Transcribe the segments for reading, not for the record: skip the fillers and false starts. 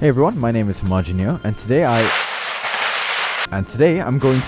Hey everyone, my name is Hamaji, and today I'm going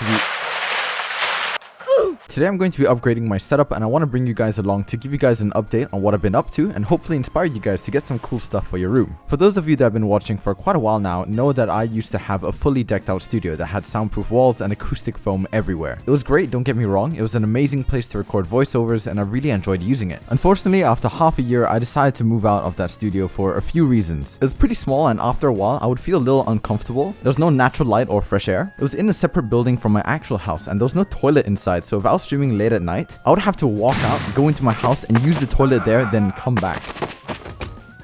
to be upgrading my setup, and I want to bring you guys along to give you guys an update on what I've been up to and hopefully inspire you guys to get some cool stuff for your room. For those of you that have been watching for quite a while now know that I used to have a fully decked out studio that had soundproof walls and acoustic foam everywhere. It was great, don't get me wrong, it was an amazing place to record voiceovers and I really enjoyed using it. Unfortunately, after half a year I decided to move out of that studio for a few reasons. It was pretty small and after a while I would feel a little uncomfortable. There was no natural light or fresh air. It was in a separate building from my actual house and there was no toilet inside, so if I was streaming late at night, I would have to walk out, go into my house and use the toilet there, then come back.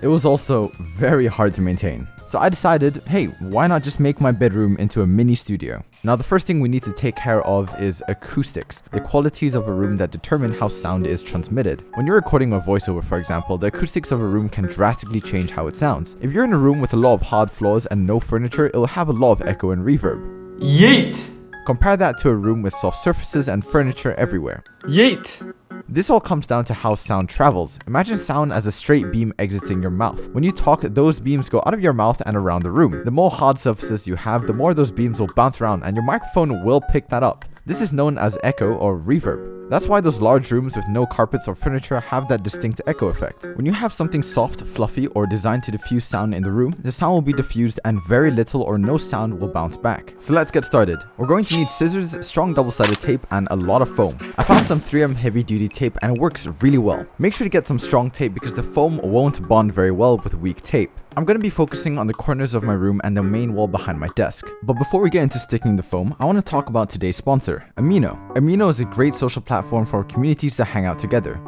It was also very hard to maintain. So I decided, hey, why not just make my bedroom into a mini studio? Now the first thing we need to take care of is acoustics, the qualities of a room that determine how sound is transmitted. When you're recording a voiceover, for example, the acoustics of a room can drastically change how it sounds. If you're in a room with a lot of hard floors and no furniture, it'll have a lot of echo and reverb. Yeet! Compare that to a room with soft surfaces and furniture everywhere. Yeet! This all comes down to how sound travels. Imagine sound as a straight beam exiting your mouth. When you talk, those beams go out of your mouth and around the room. The more hard surfaces you have, the more those beams will bounce around and your microphone will pick that up. This is known as echo or reverb. That's why those large rooms with no carpets or furniture have that distinct echo effect. When you have something soft, fluffy, or designed to diffuse sound in the room, the sound will be diffused and very little or no sound will bounce back. So let's get started. We're going to need scissors, strong double-sided tape, and a lot of foam. I found some 3M heavy-duty tape and it works really well. Make sure to get some strong tape because the foam won't bond very well with weak tape. I'm going to be focusing on the corners of my room and the main wall behind my desk. But before we get into sticking the foam, I want to talk about today's sponsor, Amino. Amino is a great social platform for communities to hang out together.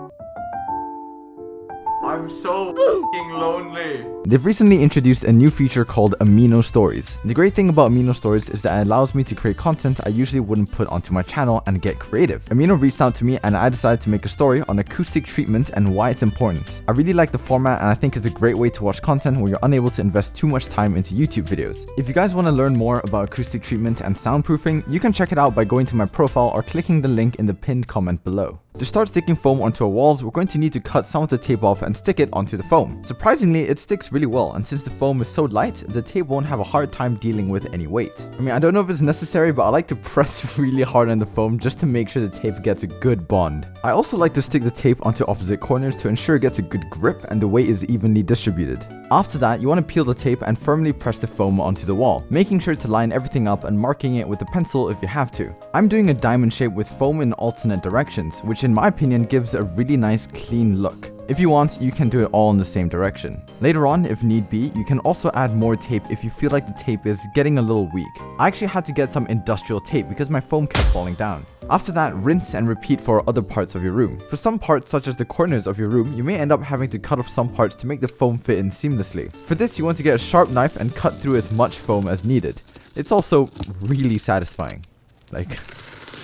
I'm so f***ing lonely. They've recently introduced a new feature called Amino Stories. The great thing about Amino Stories is that it allows me to create content I usually wouldn't put onto my channel and get creative. Amino reached out to me and I decided to make a story on acoustic treatment and why it's important. I really like the format and I think it's a great way to watch content when you're unable to invest too much time into YouTube videos. If you guys want to learn more about acoustic treatment and soundproofing, you can check it out by going to my profile or clicking the link in the pinned comment below. To start sticking foam onto our walls, we're going to need to cut some of the tape off and stick it onto the foam. Surprisingly, it sticks really well, and since the foam is so light, the tape won't have a hard time dealing with any weight. I mean, I don't know if it's necessary, but I like to press really hard on the foam just to make sure the tape gets a good bond. I also like to stick the tape onto opposite corners to ensure it gets a good grip and the weight is evenly distributed. After that, you want to peel the tape and firmly press the foam onto the wall, making sure to line everything up and marking it with a pencil if you have to. I'm doing a diamond shape with foam in alternate directions, which in my opinion gives a really nice clean look. If you want, you can do it all in the same direction. Later on, if need be, you can also add more tape if you feel like the tape is getting a little weak. I actually had to get some industrial tape because my foam kept falling down. After that, rinse and repeat for other parts of your room. For some parts, such as the corners of your room, you may end up having to cut off some parts to make the foam fit in seamlessly. For this, you want to get a sharp knife and cut through as much foam as needed. It's also really satisfying. Like,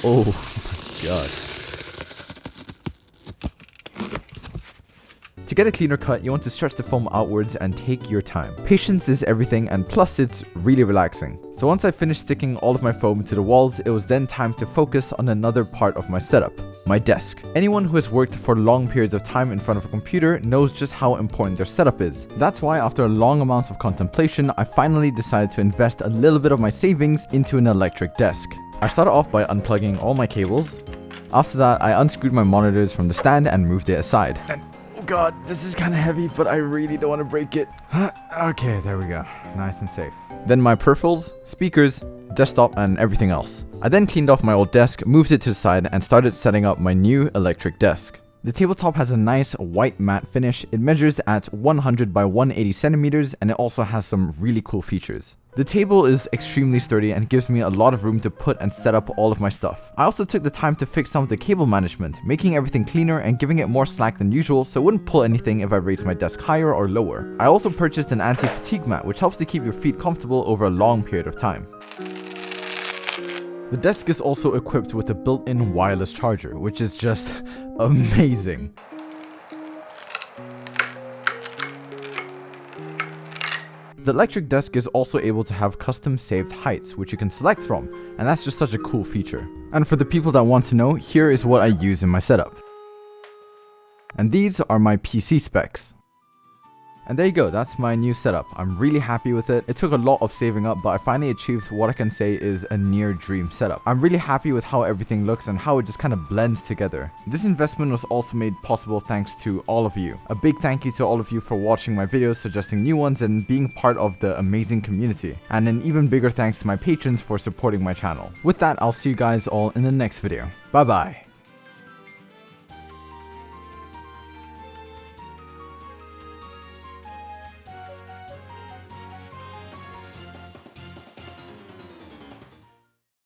oh my god. To get a cleaner cut, you want to stretch the foam outwards and take your time. Patience is everything, and plus it's really relaxing. So once I finished sticking all of my foam to the walls, it was then time to focus on another part of my setup, my desk. Anyone who has worked for long periods of time in front of a computer knows just how important their setup is. That's why after long amounts of contemplation, I finally decided to invest a little bit of my savings into an electric desk. I started off by unplugging all my cables. After that, I unscrewed my monitors from the stand and moved it aside. Oh god, this is kind of heavy, but I really don't want to break it. Okay, there we go. Nice and safe. Then my peripherals, speakers, desktop, and everything else. I then cleaned off my old desk, moved it to the side, and started setting up my new electric desk. The tabletop has a nice white matte finish. It measures at 100 by 180 centimeters, and it also has some really cool features. The table is extremely sturdy and gives me a lot of room to put and set up all of my stuff. I also took the time to fix some of the cable management, making everything cleaner and giving it more slack than usual so it wouldn't pull anything if I raised my desk higher or lower. I also purchased an anti-fatigue mat, which helps to keep your feet comfortable over a long period of time. The desk is also equipped with a built-in wireless charger, which is just amazing. The electric desk is also able to have custom saved heights, which you can select from, and that's just such a cool feature. And for the people that want to know, here is what I use in my setup. And these are my PC specs. And there you go, that's my new setup. I'm really happy with it. It took a lot of saving up, but I finally achieved what I can say is a near dream setup. I'm really happy with how everything looks and how it just kind of blends together. This investment was also made possible thanks to all of you. A big thank you to all of you for watching my videos, suggesting new ones, and being part of the amazing community. And an even bigger thanks to my patrons for supporting my channel. With that, I'll see you guys all in the next video. Bye bye.